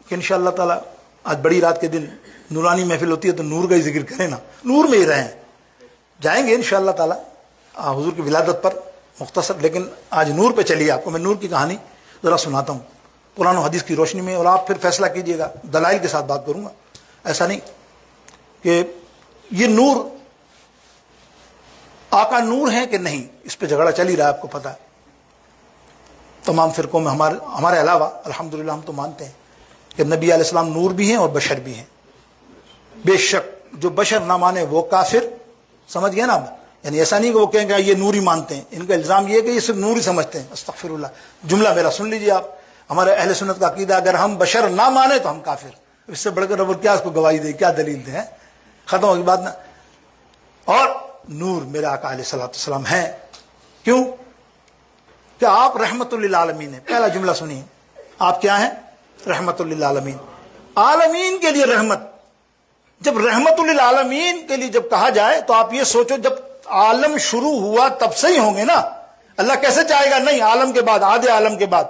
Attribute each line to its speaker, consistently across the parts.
Speaker 1: کہ انشاءاللہ تعالیٰ آج بڑی رات کے دن نورانی محفل ہوتی ہے تو نور کا ہی ذکر کریں نا، نور میں ہی رہیں. جائیں گے انشاءاللہ تعالیٰ حضور کی ولادت پر مختصر، لیکن آج نور پہ چلیے. آپ کو میں نور کی کہانی ذرا سناتا ہوں قرآن و حدیث کی روشنی میں، اور آپ پھر فیصلہ کیجئے گا. دلائل کے ساتھ بات کروں گا، ایسا نہیں کہ یہ نور آقا نور ہے کہ نہیں، اس پہ جھگڑا چل ہی رہا ہے. آپ کو پتا ہے تمام فرقوں میں ہمارے علاوہ الحمدللہ ہم تو مانتے ہیں کہ نبی علیہ السلام نور بھی ہیں اور بشر بھی ہیں. بے شک جو بشر نہ مانے وہ کافر. سمجھ گئے نا؟ یعنی ایسا نہیں کہ وہ کہیں گے یہ نور ہی مانتے ہیں. ان کا الزام یہ ہے کہ یہ صرف نور ہی سمجھتے ہیں. استغفر اللہ. جملہ میرا سن لیجئے آپ. ہمارے اہل سنت کا عقیدہ اگر ہم بشر نہ مانے تو ہم کافر. اس سے بڑھ کر رب کیا اس کو گواہی دے، کیا دلیل دے؟ ختم ہوگی بات نا. اور نور میرے آقا علیہ الصلوۃ والسلام ہیں. کیوں کہ آپ رحمت للعالمین ہیں. پہلا جملہ سنیے، آپ کیا ہیں؟ رحمت للعالمین. عالمین کے لیے رحمت. جب رحمت للعالمین کے لیے جب کہا جائے تو آپ یہ سوچو جب عالم شروع ہوا تب سے ہی ہوں گے نا. اللہ کیسے چاہے گا؟ نہیں، عالم کے بعد، آدھے عالم کے بعد،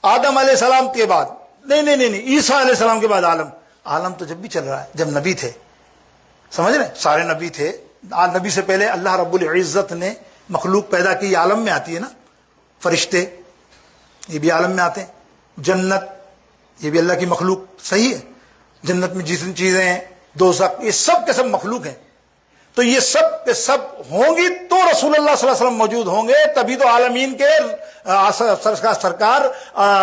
Speaker 1: آدم علیہ السلام کے بعد، نہیں، عیسیٰ علیہ السلام کے بعد عالم. عالم تو جب بھی چل رہا ہے جب نبی تھے. سمجھ رہے؟ سارے نبی تھے. نبی سے پہلے اللہ رب العزت نے مخلوق پیدا کی، عالم میں آتی ہے نا. فرشتے یہ بھی عالم میں آتے ہیں. جنت یہ بھی اللہ کی مخلوق. صحیح ہے؟ جنت میں جتنی چیزیں ہیں، دوزخ، یہ سب کے سب مخلوق ہیں. تو یہ سب کے سب ہوں گی تو رسول اللہ صلی اللہ علیہ وسلم موجود ہوں گے، تبھی تو عالمین کے سرکار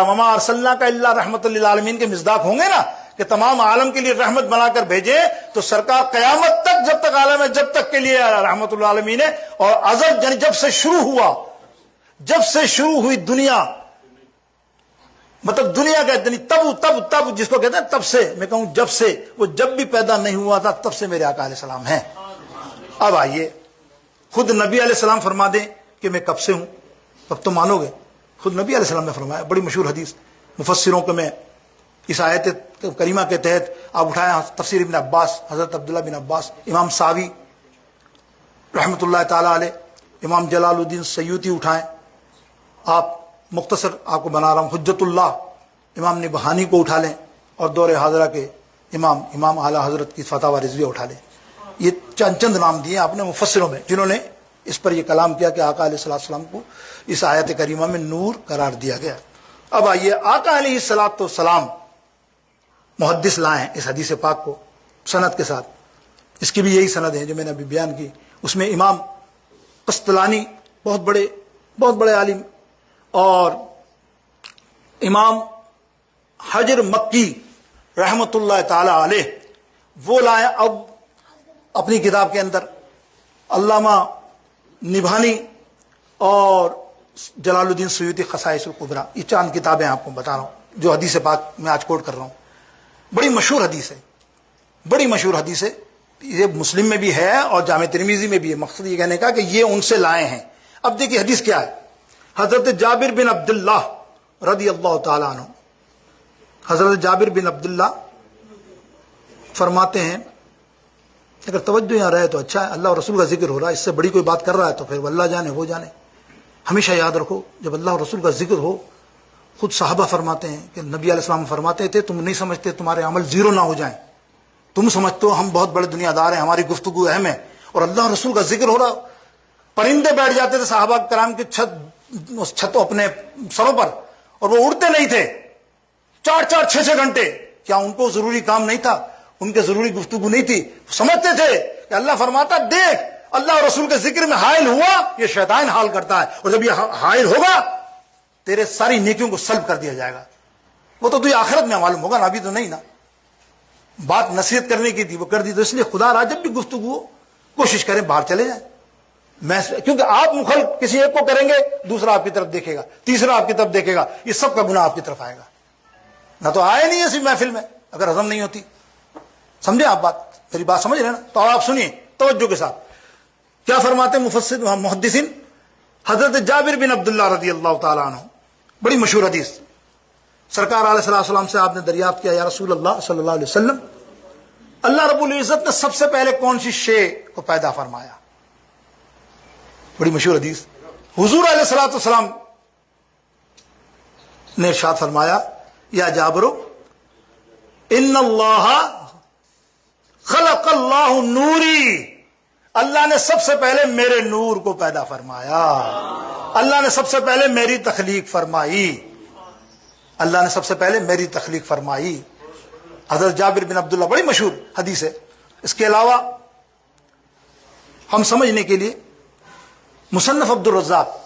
Speaker 1: وما ارسلناک الا رحمت للعالمین کے مصداق ہوں گے نا، کہ تمام عالم کے لیے رحمت بنا کر بھیجے. تو سرکار قیامت تک جب تک عالم ہے جب تک کے لیے رحمت للعالمین ہے. اور ازل یعنی جب سے شروع ہوا، جب سے شروع ہوئی دنیا، مطلب دنیا کا یعنی تب جس کو کہتے ہیں تب سے، میں کہوں جب سے، وہ جب بھی پیدا نہیں ہوا تھا تب سے میرے آقا علیہ السلام ہیں. اب آئیے خود نبی علیہ السلام فرما دیں کہ میں کب سے ہوں، تب تو مانو گے. خود نبی علیہ السلام نے فرمایا، بڑی مشہور حدیث. مفسروں کو میں اس آیت کریمہ کے تحت آپ اٹھائیں تفسیر ابن عباس، حضرت عبداللہ بن عباس، امام ساوی رحمۃ اللہ تعالی علیہ، امام جلال الدین سیوطی اٹھائیں. آپ مختصر آپ کو بنا رہا ہوں، حجت اللہ امام نبہانی کو اٹھا لیں، اور دور حاضرہ کے امام اعلیٰ حضرت کی فتاوی رضویہ اٹھا لیں. یہ چند نام دیے آپ نے مفسروں میں جنہوں نے اس پر یہ کلام کیا کہ آقا علیہ السلام کو اس آیت کریمہ میں نور قرار دیا گیا. اب آئیے آقا علیہ السلام محدث لائے ہیں اس حدیث پاک کو سند کے ساتھ. اس کی بھی یہی سند ہے جو میں نے ابھی بیان کی. اس میں امام قسطلانی بہت بڑے عالم، اور امام حجر مکی رحمت اللہ تعالی علیہ وہ لائے. اب اپنی کتاب کے اندر علامہ نبہانی اور جلال الدین سیوطی خصائص القبریٰ، یہ چند کتابیں آپ کو بتا رہا ہوں جو حدیث پاک میں آج کوٹ کر رہا ہوں. بڑی مشہور حدیث ہے، بڑی مشہور حدیث ہے. یہ مسلم میں بھی ہے اور جامع ترمذی میں بھی ہے. مقصد یہ کہنے کا کہ یہ ان سے لائے ہیں. اب دیکھیے حدیث کیا ہے. حضرت جابر بن عبداللہ رضی اللہ تعالیٰ عنہ، حضرت جابر بن عبداللہ فرماتے ہیں، اگر توجہ یہاں رہے تو اچھا ہے، اللہ اور رسول کا ذکر ہو رہا ہے، اس سے بڑی کوئی بات کر رہا ہے تو پھر اللہ جانے وہ جانے. ہمیشہ یاد رکھو جب اللہ اور رسول کا ذکر ہو، خود صحابہ فرماتے ہیں کہ نبی علیہ السلام فرماتے تھے تم نہیں سمجھتے تمہارے عمل زیرو نہ ہو جائیں. تم سمجھتے ہو ہم بہت بڑے دنیا دار ہیں، ہماری گفتگو اہم ہے، اور اللہ اور رسول کا ذکر ہو رہا. پرندے بیٹھ جاتے تھے صحابہ کرام کی چھتوں اپنے سروں پر، اور وہ اڑتے نہیں تھے 4-4 6-6 گھنٹے. کیا ان کو ضروری کام نہیں تھا؟ ان کے ضروری گفتگو نہیں تھی؟ سمجھتے تھے کہ اللہ فرماتا دیکھ اللہ اور رسول کے ذکر میں حائل ہوا یہ شیطان حال کرتا ہے، اور جب یہ حائل ہوگا تیرے ساری نیکیوں کو سلب کر دیا جائے گا. وہ تو تجھے آخرت میں معلوم ہوگا نا، ابھی تو نہیں نا. بات نصیحت کرنے کی تھی وہ کر دی. تو اس لیے خدا را جب بھی گفتگو ہو کوشش کریں باہر چلے جائیں. کیونکہ آپ مخل کسی ایک کو کریں گے، دوسرا آپ کی طرف دیکھے گا، تیسرا آپ کی طرف دیکھے گا، یہ سب کا گناہ آپ کی طرف آئے گا. نہ تو آئے نہیں اسی محفل میں اگر ہضم نہیں ہوتی. سمجھے آپ بات؟ میری بات سمجھ رہے نا؟ تو آپ سنیے توجہ کے ساتھ کیا فرماتے مفسر محدثین. حضرت جابر بن عبداللہ رضی اللہ تعالیٰ عنہ، بڑی مشہور حدیث. سرکار علیہ السلام سے آپ نے دریافت کیا، یا رسول اللہ صلی اللہ علیہ وسلم، اللہ رب العزت نے سب سے پہلے کون سی شے کو پیدا فرمایا؟ بڑی مشہور حدیث. حضور علیہ السلام نے ارشاد فرمایا، یا جابرو ان اللہ خلق اللہ نوری، اللہ نے سب سے پہلے میرے نور کو پیدا فرمایا، اللہ نے سب سے پہلے میری تخلیق فرمائی، اللہ نے سب سے پہلے میری تخلیق فرمائی۔ حضرت جابر بن عبداللہ، بڑی مشہور حدیث ہے۔ اس کے علاوہ ہم سمجھنے کے لیے مصنف عبد الرزاق،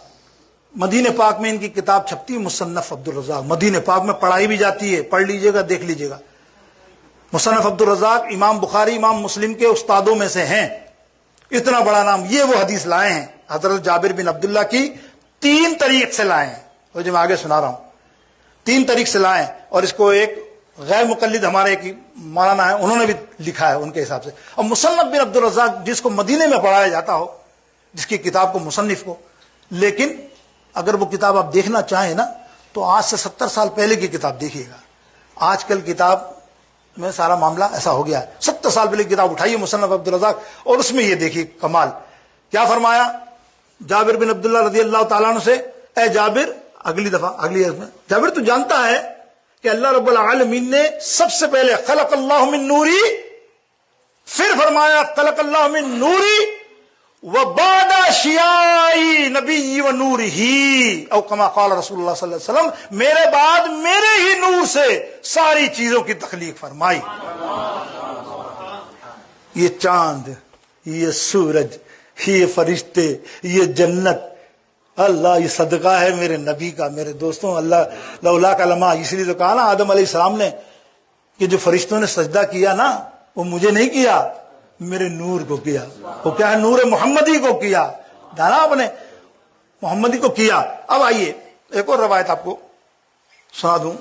Speaker 1: مدینہ پاک میں ان کی کتاب چھپتی ہے، مصنف عبد الرزاق، مدینہ پاک میں پڑھائی بھی جاتی ہے، پڑھ لیجئے گا، دیکھ لیجئے گا۔ مصنف عبد الرزاق امام بخاری، امام مسلم کے استادوں میں سے ہیں، اتنا بڑا نام۔ یہ وہ حدیث لائے ہیں حضرت جابر بن عبداللہ کی 3 طریق سے لائے ہیں، وہ جو میں آگے سنا رہا ہوں 3 طریق سے لائے ہیں، اور اس کو ایک غیر مقلد ہمارے ایک مولانا ہے، انہوں نے بھی لکھا ہے ان کے حساب سے۔ اور مصنف بن عبد الرزاق جس کو مدینے میں پڑھایا جاتا ہو، جس کی کتاب کو مصنف کو، لیکن اگر وہ کتاب آپ دیکھنا چاہیں نا تو آج سے 70 سال پہلے کی کتاب دیکھیے گا۔ آج کل کتاب میں سارا معاملہ ایسا ہو گیا ہے، 70 سال پہلے کی کتاب اٹھائیے مصنف عبد الرزاق، اور اس میں یہ دیکھیے کمال کیا فرمایا جابر بن عبداللہ رضی اللہ تعالیٰ عنہ سے، اے جابر، اگلی دفعہ اگلی میں، جابر تو جانتا ہے کہ اللہ رب العالمین نے سب سے پہلے خلق اللہ من نوری، پھر فرمایا خلق اللہ من نوری وبعد اشیائی نبی و نور ہی، او کما قال رسول اللہ صلی اللہ علیہ وسلم، میرے بعد میرے ہی نور سے ساری چیزوں کی تخلیق فرمائی۔ یہ چاند، یہ سورج، یہ فرشتے، یہ جنت، اللہ یہ صدقہ ہے میرے نبی کا۔ میرے دوستوں، اللہ لولا کا لمحہ، اس لیے تو کہا نا آدم علیہ السلام نے کہ جو فرشتوں نے سجدہ کیا نا، وہ مجھے نہیں کیا، میرے نور کو کیا۔ وہ کیا ہے؟ نور محمدی کو کیا، جانا آپ نے، محمدی کو کیا۔ اب آئیے ایک اور روایت آپ کو سنا دوں،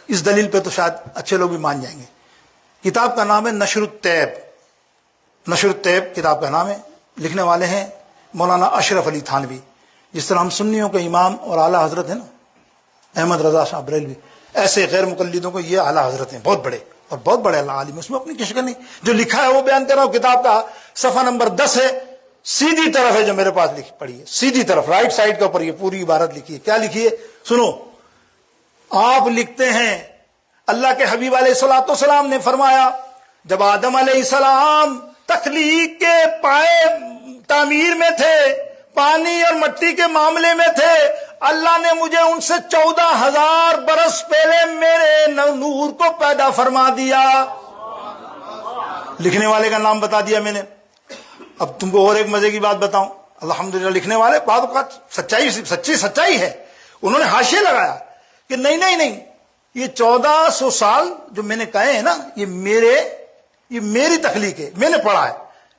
Speaker 1: اس دلیل پہ تو شاید اچھے لوگ بھی مان جائیں گے۔ کتاب کا نام ہے نشر الطیب، نشر الطیب کتاب کا نام ہے، لکھنے والے ہیں مولانا اشرف علی تھانوی۔ جس طرح ہم سنیوں کے امام اور اعلیٰ حضرت ہیں نا احمد رضا شاہ بریلوی، ایسے غیر مقلدوں کو یہ اعلیٰ حضرت ہیں، بہت بڑے اور بہت بڑے اللہ عالم، اس میں اپنی کسی کا نہیں، جو لکھا ہے وہ بیان کر رہا ہوں۔ کتاب کا صفحہ نمبر 10 ہے، سیدھی طرف ہے جو میرے پاس لکھی پڑھی ہے، سیدھی طرف رائٹ سائڈ کے اوپر یہ پوری عبارت لکھی ہے۔ کیا لکھی ہے سنو، آپ لکھتے ہیں اللہ کے حبیب علیہ الصلوۃ والسلام نے فرمایا، جب آدم علیہ السلام تخلیق کے پائے تعمیر میں تھے، پانی اور مٹی کے معاملے میں تھے، اللہ نے مجھے ان سے 14,000 برس پہلے میرے نور کو پیدا فرما دیا۔ لکھنے والے کا نام بتا دیا میں نے۔ اب تم کو اور ایک مزے کی بات بتاؤں، الحمدللہ لکھنے والے بعض اوقات سچائی ہے، انہوں نے حاشیہ لگایا کہ نہیں یہ 1400 سال جو میں نے کہے ہیں نا، یہ میری تخلیق ہے، میں نے پڑھا ہے،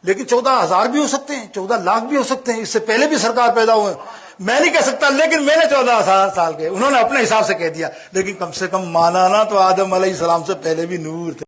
Speaker 1: لیکن 14,000 بھی ہو سکتے ہیں، 14 لاکھ بھی ہو سکتے ہیں، اس سے پہلے بھی سرکار پیدا ہوئے، میں نہیں کہہ سکتا، لیکن میں نے 14,000 سال کے، انہوں نے اپنے حساب سے کہہ دیا، لیکن کم سے کم مانا نا تو آدم علیہ السلام سے پہلے بھی نور تھے۔